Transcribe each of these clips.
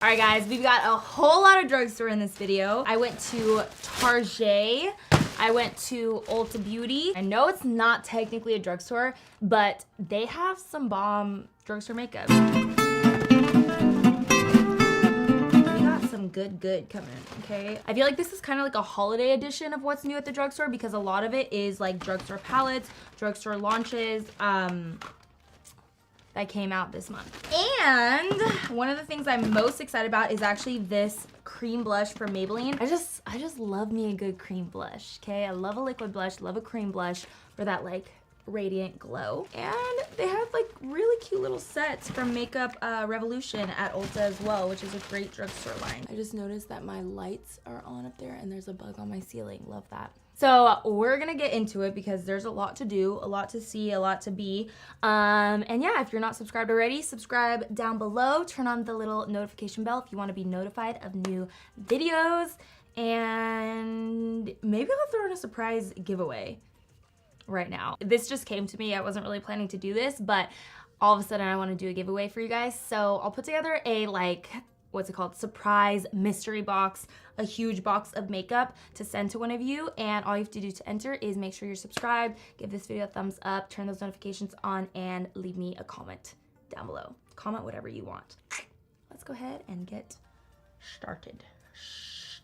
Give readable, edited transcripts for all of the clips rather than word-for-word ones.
All right, guys, we've got a whole lot of drugstore in this video. I went to Target. I went to Ulta Beauty. I know it's not technically a drugstore, but they have some bomb drugstore makeup. We got some good coming, okay? I feel like this is kind of like a holiday edition of what's new at the drugstore because a lot of it is like drugstore palettes, drugstore launches, that came out this month. And one of the things I'm most excited about is actually this cream blush from Maybelline. I just love me a good cream blush, okay? I love a liquid blush, love a cream blush for that like radiant glow. And they have like really cute little sets from Makeup Revolution at Ulta as well, which is a great drugstore line. I just noticed that my lights are on up there and there's a bug on my ceiling. Love that. So we're gonna get into it because there's a lot to do, a lot to see, a lot to be. And yeah, if you're not subscribed already, subscribe down below. Turn on the little notification bell if you want to be notified of new videos. And maybe I'll throw in a surprise giveaway right now. This just came to me. I wasn't really planning to do this, but all of a sudden I want to do a giveaway for you guys. So I'll put together a what's it called? Surprise mystery box, a huge box of makeup to send to one of you. And all you have to do to enter is make sure you're subscribed, give this video a thumbs up, turn those notifications on, and leave me a comment down below. Comment whatever you want. Let's go ahead and get started.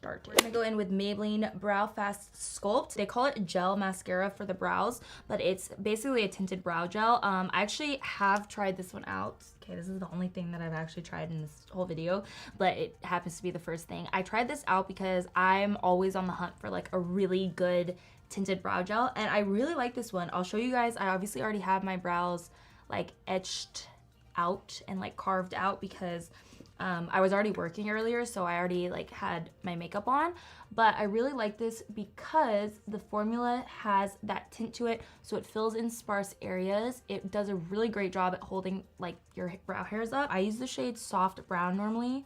We're gonna go in with Maybelline Brow Fast Sculpt. They call it gel mascara for the brows, but it's basically a tinted brow gel. I actually have tried this one out. Okay, this is the only thing that I've actually tried in this whole video, but it happens to be the first thing. I tried this out because I'm always on the hunt for like a really good tinted brow gel, and I really like this one. I'll show you guys. I obviously already have my brows like etched out and like carved out because I was already working earlier, so I already like had my makeup on, but I really like this because the formula has that tint to it, so it fills in sparse areas. It does a really great job at holding like your brow hairs up. I use the shade Soft Brown normally,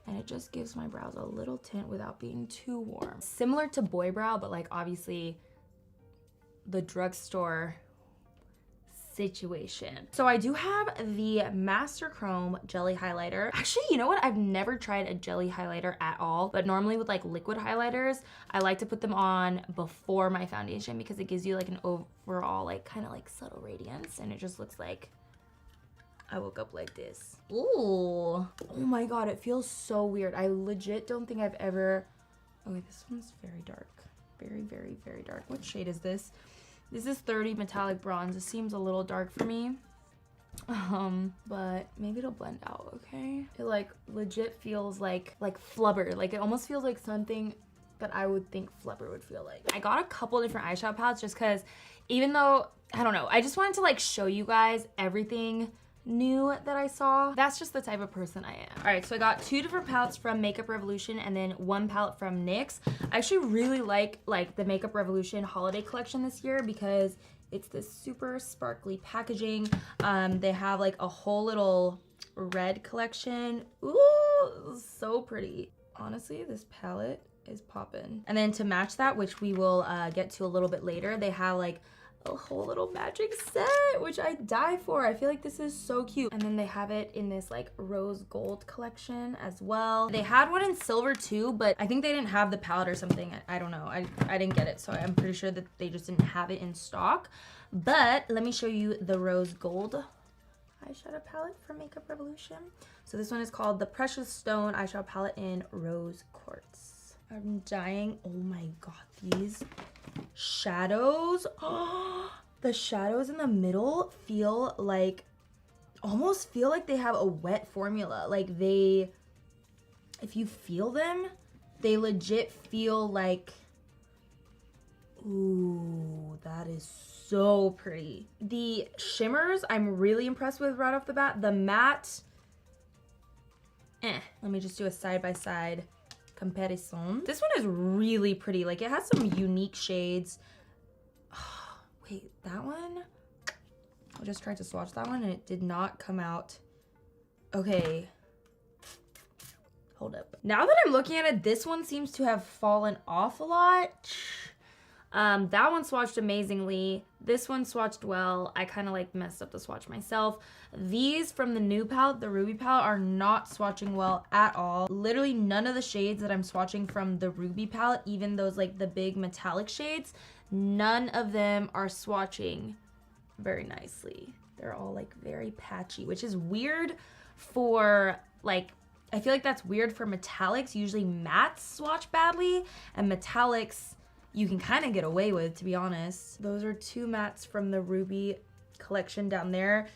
and it just gives my brows a little tint without being too warm. Similar to Boy Brow, but like obviously the drugstore situation. So I do have the Master Chrome Jelly Highlighter. Actually, you know what? I've never tried a jelly highlighter at all, but normally with like liquid highlighters, I like to put them on before my foundation because it gives you like an overall like kind of like subtle radiance, and it just looks like I woke up like this. Ooh. Oh my God, it feels so weird. I legit don't think I've ever... Okay, this one's very dark. Very dark. What shade is this? This is 30 Metallic Bronze. This seems a little dark for me. But maybe it'll blend out, okay? It like legit feels like flubber. Like it almost feels like something that I would think flubber would feel like. I got a couple different eyeshadow palettes just because even though, I don't know, I just wanted to like show you guys everything new that I saw. That's just the type of person I am. All right, so I got 2 different palettes from Makeup Revolution and then 1 palette from NYX. I actually really like the Makeup Revolution holiday collection this year because it's this super sparkly packaging. They have like a whole little red collection. Ooh, so pretty. Honestly, this palette is poppin'. And then to match that, which we will get to a little bit later, they have like a whole little magic set, which I die for. I feel like this is so cute. And then they have it in this like rose gold collection as well. They had one in silver too, but I think they didn't have the palette or something. I don't know. I didn't get it, so I'm pretty sure that they just didn't have it in stock. But let me show you the rose gold eyeshadow palette from Makeup Revolution. So this one is called the Precious Stone eyeshadow palette in Rose Quartz. I'm dying. Oh my God, these shadows. Oh, the shadows in the middle feel like, almost feel like they have a wet formula. Like they, if you feel them, they legit feel like, ooh, that is so pretty. The shimmers, I'm really impressed with right off the bat. The matte, let me just do a side-by-side comparison. This one is really pretty. Like it has some unique shades. Oh, wait, that one? I just tried to swatch that one and it did not come out. Okay. Hold up. Now that I'm looking at it, this one seems to have fallen off a lot. That one swatched amazingly. This one swatched well. I kind of like messed up the swatch myself. These from the new palette, the Ruby palette, are not swatching well at all. Literally none of the shades that I'm swatching from the Ruby palette, even those like the big metallic shades, none of them are swatching very nicely. They're all like very patchy, which is weird for like, I feel like that's weird for metallics. Usually mattes swatch badly, and metallics you can kind of get away with, to be honest. Those are 2 mattes from the Ruby collection down there.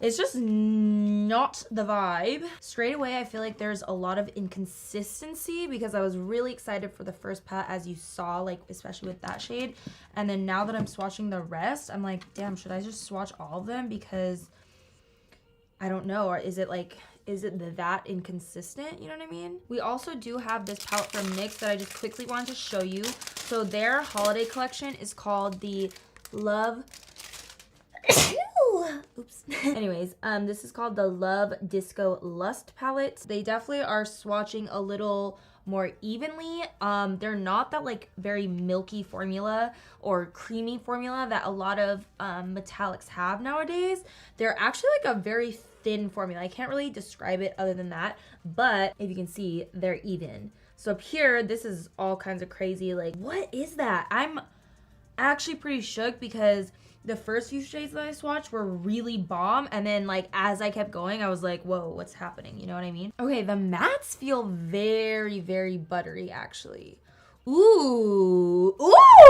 It's just not the vibe. Straight away, I feel like there's a lot of inconsistency because I was really excited for the first palette, as you saw, like especially with that shade. And then now that I'm swatching the rest, I'm like, damn, should I just swatch all of them? Because I don't know, or is it that inconsistent? You know what I mean? We also do have this palette from NYX that I just quickly wanted to show you. So their holiday collection is called the Love... Oops. Anyways, this is called the Love Disco Lust palette. They definitely are swatching a little more evenly. They're not that like very milky formula or creamy formula that a lot of metallics have nowadays. They're actually like a very thin formula. I can't really describe it other than that, but if you can see, they're even. So up here, this is all kinds of crazy. Like, what is that? I'm actually pretty shook because the first few shades that I swatched were really bomb, and then like as I kept going, I was like, whoa, what's happening? You know what I mean? Okay, the mattes feel very, very buttery actually. Ooh,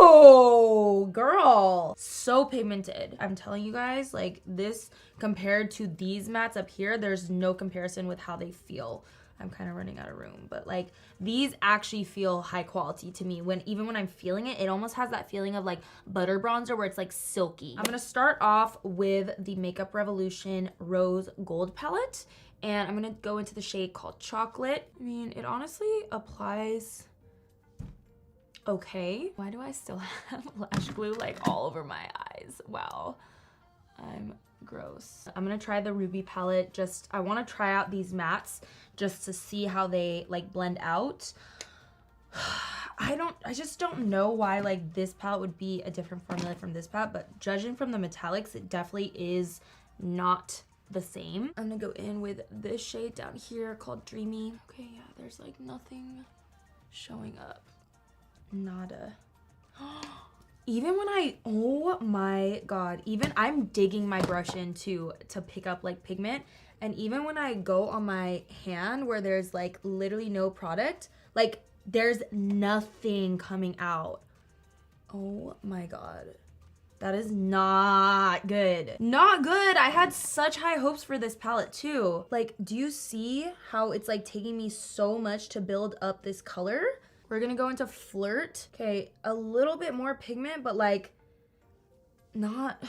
ooh, girl, so pigmented. I'm telling you guys, like this compared to these mattes up here, there's no comparison with how they feel. I'm kind of running out of room, but like these actually feel high quality to me. Even when I'm feeling it, it almost has that feeling of like butter bronzer where it's like silky. I'm gonna start off with the Makeup Revolution Rose Gold palette, and I'm gonna go into the shade called Chocolate. I mean, it honestly applies okay. Why do I still have lash glue like all over my eyes? Wow, I'm gross. I'm gonna try the Ruby palette. I want to try out these mattes just to see how they like blend out. I just don't know why like this palette would be a different formula from this palette, but judging from the metallics, it definitely is not the same. I'm gonna go in with this shade down here called Dreamy. Okay, yeah, there's like nothing showing up. Nada. Even when oh my god, even I'm digging my brush in to pick up like pigment, and even when I go on my hand where there's like literally no product, like there's nothing coming out. Oh my god, that is not good. Not good. I had such high hopes for this palette too. Like, do you see how it's like taking me so much to build up this color? We're gonna go into Flirt. Okay, a little bit more pigment, but like not.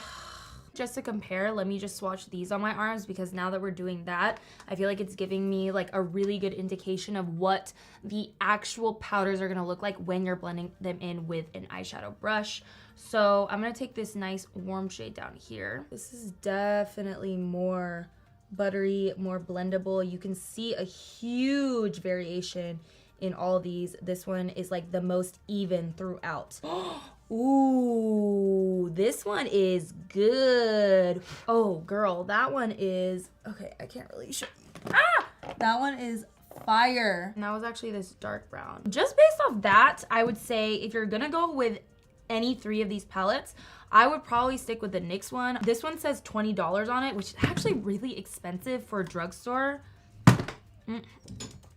Just to compare, let me just swatch these on my arms, because now that we're doing that, I feel like it's giving me like a really good indication of what the actual powders are gonna look like when you're blending them in with an eyeshadow brush. So I'm gonna take this nice warm shade down here. This is definitely more buttery, more blendable. You can see a huge variation in all these. This one is like the most even throughout. Ooh, this one is good. Oh girl, that one is, okay, I can't really show you. Ah! That one is fire. And that was actually this dark brown. Just based off that, I would say if you're gonna go with any 3 of these palettes, I would probably stick with the NYX one. This one says $20 on it, which is actually really expensive for a drugstore.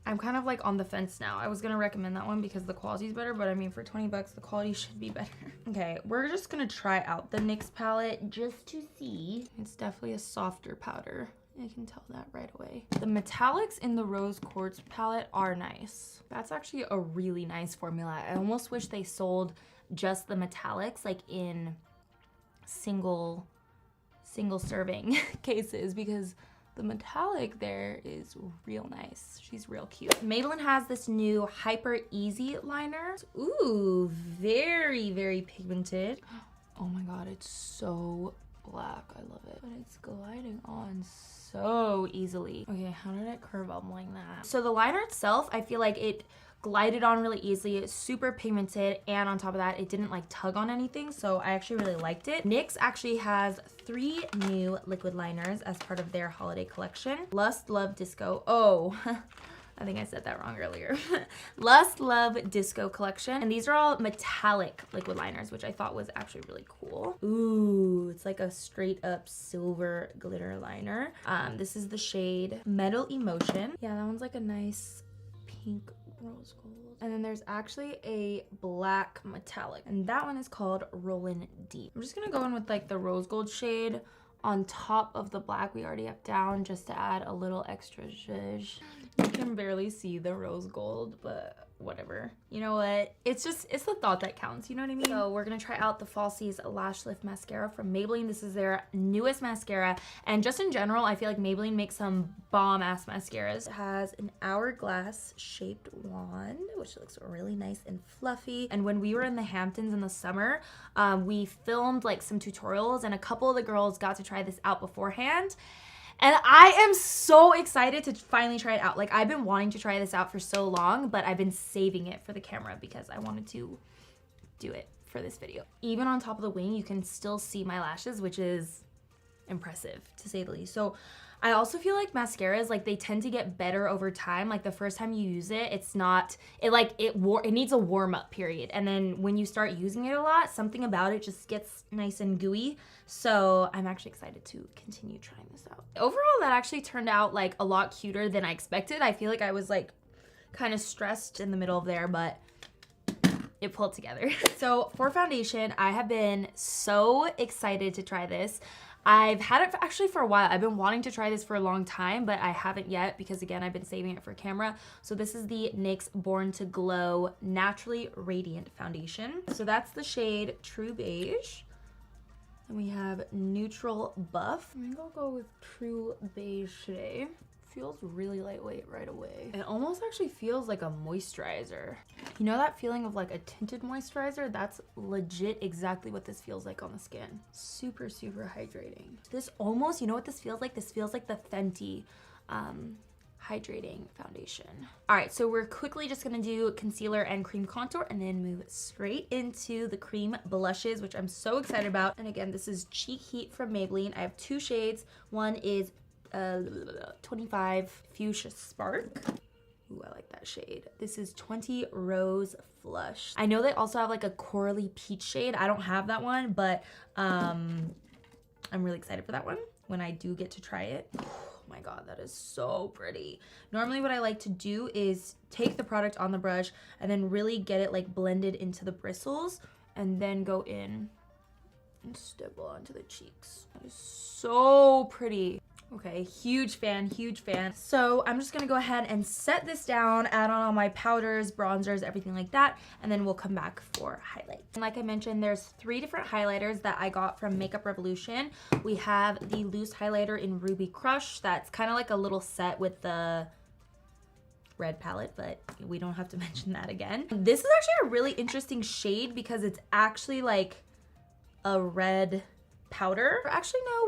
I'm kind of like on the fence now. I was gonna recommend that one because the quality is better, but I mean for 20 bucks, the quality should be better. Okay, we're just gonna try out the NYX palette just to see. It's definitely a softer powder. I can tell that right away. The metallics in the Rose Quartz palette are nice. That's actually a really nice formula. I almost wish they sold just the metallics like in single serving cases, because the metallic there is real nice. She's real cute. Maybelline has this new Hyper Easy liner. Ooh, very, very pigmented. Oh my god, it's so black. I love it. But it's gliding on so easily. Okay, how did it curve up like that? So the liner itself, I feel like it glided on really easily. It's super pigmented, and on top of that, it didn't like tug on anything, so I actually really liked it. NYX actually has 3 new liquid liners as part of their holiday collection. Lust, Love, Disco. Oh, I think I said that wrong earlier. Lust, Love, Disco collection. And these are all metallic liquid liners, which I thought was actually really cool. Ooh, it's like a straight up silver glitter liner. This is the shade Metal Emotion. Yeah, that one's like a nice pink rose gold. And then there's actually a black metallic, and that one is called Rollin' Deep. I'm just gonna go in with like the rose gold shade on top of the black we already have down, just to add a little extra zhuzh. You can barely see the rose gold, but whatever. You know what? It's the thought that counts, you know what I mean? So we're gonna try out the Falsies Lash Lift Mascara from Maybelline. This is their newest mascara, and just in general, I feel like Maybelline makes some bomb-ass mascaras. It has an hourglass shaped wand, which looks really nice and fluffy. And when we were in the Hamptons in the summer, we filmed like some tutorials, and a couple of the girls got to try this out beforehand. And I am so excited to finally try it out. Like, I've been wanting to try this out for so long, but I've been saving it for the camera because I wanted to do it for this video. Even on top of the wing, you can still see my lashes, which is impressive to say the least. So I also feel like mascaras, like, they tend to get better over time. Like, the first time you use it, it's not, it needs a warm-up period. And then when you start using it a lot, something about it just gets nice and gooey. So I'm actually excited to continue trying this out. Overall, that actually turned out like a lot cuter than I expected. I feel like I was like kind of stressed in the middle of there, but it pulled together. So for foundation, I have been so excited to try this. I've had it actually for a while. I've been wanting to try this for a long time, but I haven't yet because, again, I've been saving it for camera. So this is the NYX Born to Glow Naturally Radiant Foundation. So that's the shade True Beige. And we have Neutral Buff. I think I'll go with True Beige today. Feels really lightweight right away. It almost actually feels like a moisturizer. You know that feeling of like a tinted moisturizer? That's legit exactly what this feels like on the skin. Super, super hydrating. This almost, you know what this feels like? This feels like the Fenty hydrating foundation. All right, so we're quickly just gonna do concealer and cream contour and then move straight into the cream blushes, which I'm so excited about. And again, this is Cheek Heat from Maybelline. I have 2 shades. One is 25 Fuchsia Spark. Ooh, I like that shade. This is 20 Rose Flush. I know they also have like a corally peach shade. I don't have that one, but I'm really excited for that one when I do get to try it. Oh my god, that is so pretty. Normally what I like to do is take the product on the brush and then really get it like blended into the bristles and then go in and stipple onto the cheeks. That is so pretty. Okay, huge fan, huge fan. So I'm just gonna go ahead and set this down, add on all my powders, bronzers, everything like that, and then we'll come back for highlights. And like I mentioned, there's 3 different highlighters that I got from Makeup Revolution. We have the loose highlighter in Ruby Crush. That's kind of like a little set with the red palette, but we don't have to mention that again. This is actually a really interesting shade because it's actually like a red powder. Actually, no,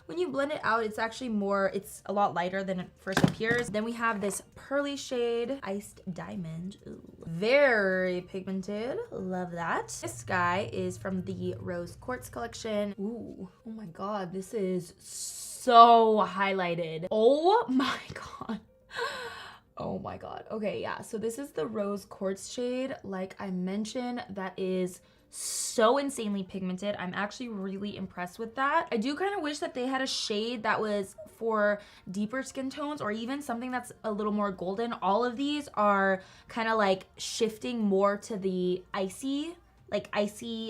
when you blend it out, it's actually more, it's a lot lighter than it first appears. Then we have this pearly shade, Iced Diamond. Ooh, very pigmented. Love that. This guy is from the Rose Quartz collection. Ooh, oh my god, this is so highlighted. Oh my god. Oh my god. Okay, yeah, so this is the Rose Quartz shade. Like I mentioned, that is so insanely pigmented. I'm actually really impressed with that. I do kind of wish that they had a shade that was for deeper skin tones or even something that's a little more golden. All of these are kind of like shifting more to the icy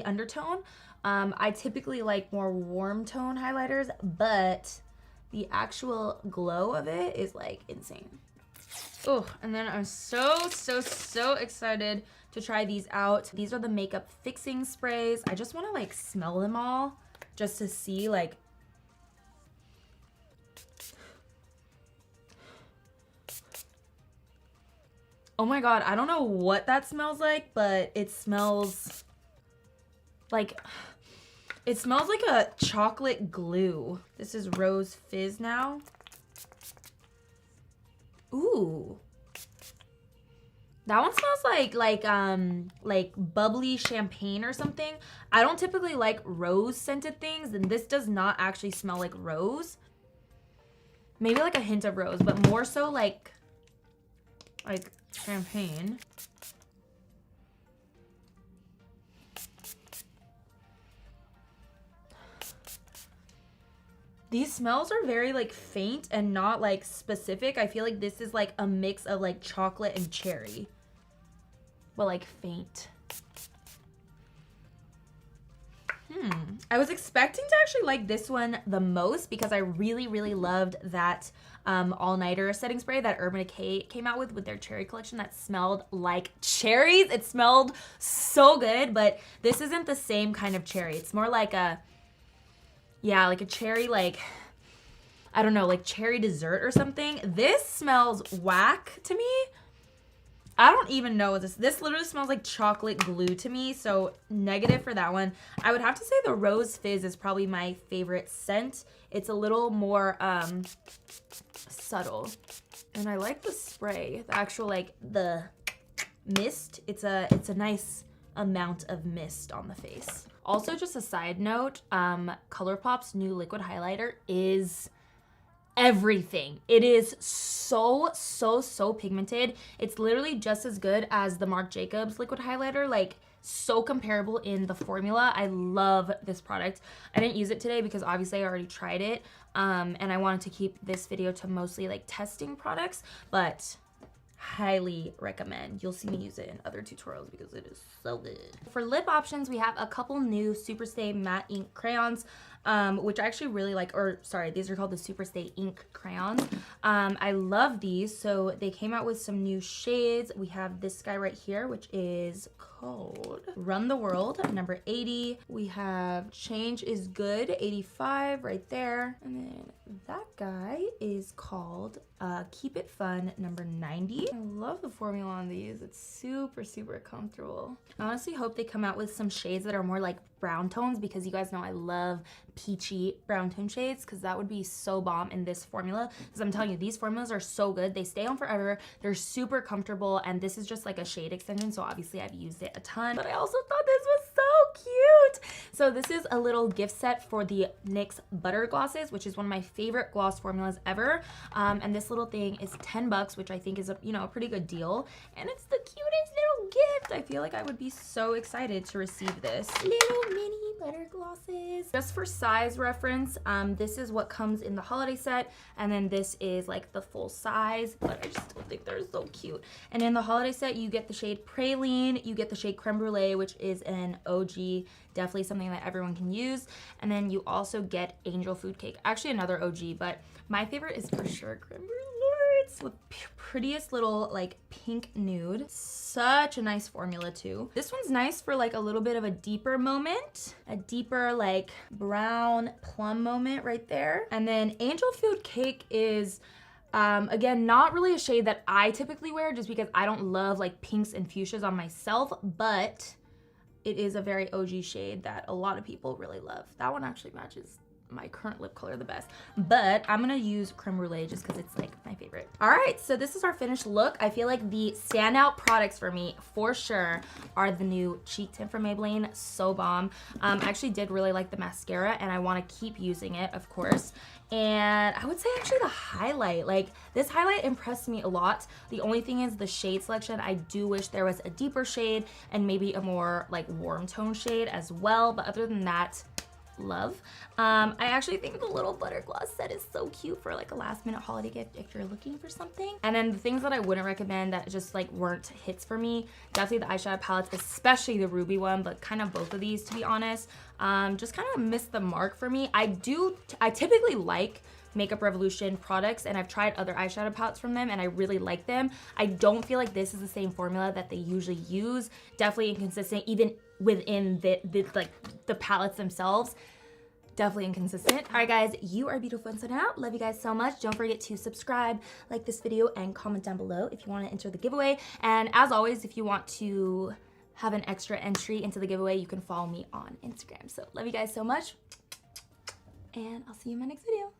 undertone. I typically like more warm tone highlighters, but the actual glow of it is like insane. Oh, and then I'm so excited to try these out. These are the makeup fixing sprays. I just want to like smell them all just to see like, oh my god, I don't know what that smells like, but it smells like, it smells like a chocolate glue. This is Rose Fizz now. Ooh. That one smells like bubbly champagne or something. I don't typically like rose scented things, and this does not actually smell like rose. Maybe like a hint of rose, but more so like champagne. These smells are very like faint and not like specific. I feel like this is like a mix of like chocolate and cherry, but like faint. I was expecting to actually like this one the most because I really, really loved that all-nighter setting spray that Urban Decay came out with their cherry collection that smelled like cherries. It smelled so good, but this isn't the same kind of cherry. It's more like a, yeah, like a cherry, like, I don't know, like cherry dessert or something. This smells whack to me. I don't even know what this literally smells like chocolate glue to me, so negative for that one. I would have to say the Rose Fizz is probably my favorite scent. It's a little more subtle. And I like the spray, the actual like the mist. It's a nice amount of mist on the face. Also, just a side note, ColourPop's new liquid highlighter is everything. It is so pigmented. It's literally just as good as the Marc Jacobs liquid highlighter, like so comparable in the formula. I love this product. I didn't use it today because obviously I already tried it, and I wanted to keep this video to mostly like testing products, but highly recommend. You'll see me use it in other tutorials because it is so good. For lip options, we have a couple new Superstay matte ink crayons, which I actually really like, or sorry, these are called the Superstay ink crayons. I love these. So they came out with some new shades. We have this guy right here, which is called Run the World, number 80. We have Change is Good, 85 right there. And then that guy is called Keep It Fun, number 90. I love the formula on these. It's super comfortable. I honestly hope they come out with some shades that are more like brown tones, because you guys know I love peachy brown tone shades, because that would be so bomb in this formula. Because I'm telling you, these formulas are so good. They stay on forever. They're super comfortable, and this is just like a shade extension, so obviously I've used it a ton. But I also thought this was so cute. So this is a little gift set for the NYX Butter Glosses, which is one of my favorite gloss formulas ever. And this little thing is 10 bucks, which I think is a pretty good deal. And it's the cutest little gift. I feel like I would be so excited to receive this. Little mini butter glosses. Just for size reference, this is what comes in the holiday set, and then this is like the full size, but I just still think they're so cute. And in the holiday set, you get the shade Praline, you get the shade Creme Brulee, which is an OG, definitely something that everyone can use, and then you also get Angel Food Cake, actually another OG, but my favorite is for sure Creme Brulee. It's the prettiest little like pink nude. Such a nice formula too. This one's nice for like a little bit of a deeper moment, a deeper like brown plum moment right there. And then Angel Food Cake is again, not really a shade that I typically wear just because I don't love like pinks and fuchsias on myself, but it is a very OG shade that a lot of people really love. That one actually matches my current lip color the best, but I'm gonna use Creme Brulee just because it's like my favorite. All right, so this is our finished look. I feel like the standout products for me for sure are the new cheek tint from Maybelline. So bomb. I actually did really like the mascara, and I want to keep using it, of course. And I would say actually the highlight, like this highlight impressed me a lot. The only thing is the shade selection. I do wish there was a deeper shade and maybe a more like warm tone shade as well, but other than that, love. I actually think the little butter gloss set is so cute for like a last minute holiday gift if you're looking for something. And then the things that I wouldn't recommend that just like weren't hits for me, definitely the eyeshadow palettes, especially the ruby one, but kind of both of these to be honest, just kind of missed the mark for me. I typically like Makeup Revolution products, and I've tried other eyeshadow palettes from them and I really like them. I don't feel like this is the same formula that they usually use. Definitely inconsistent even within the palettes themselves. Definitely inconsistent. All right, guys, you are beautiful and signing out. Love you guys so much. Don't forget to subscribe, like this video, and comment down below if you want to enter the giveaway. And as always, if you want to have an extra entry into the giveaway, you can follow me on Instagram. So love you guys so much, and I'll see you in my next video.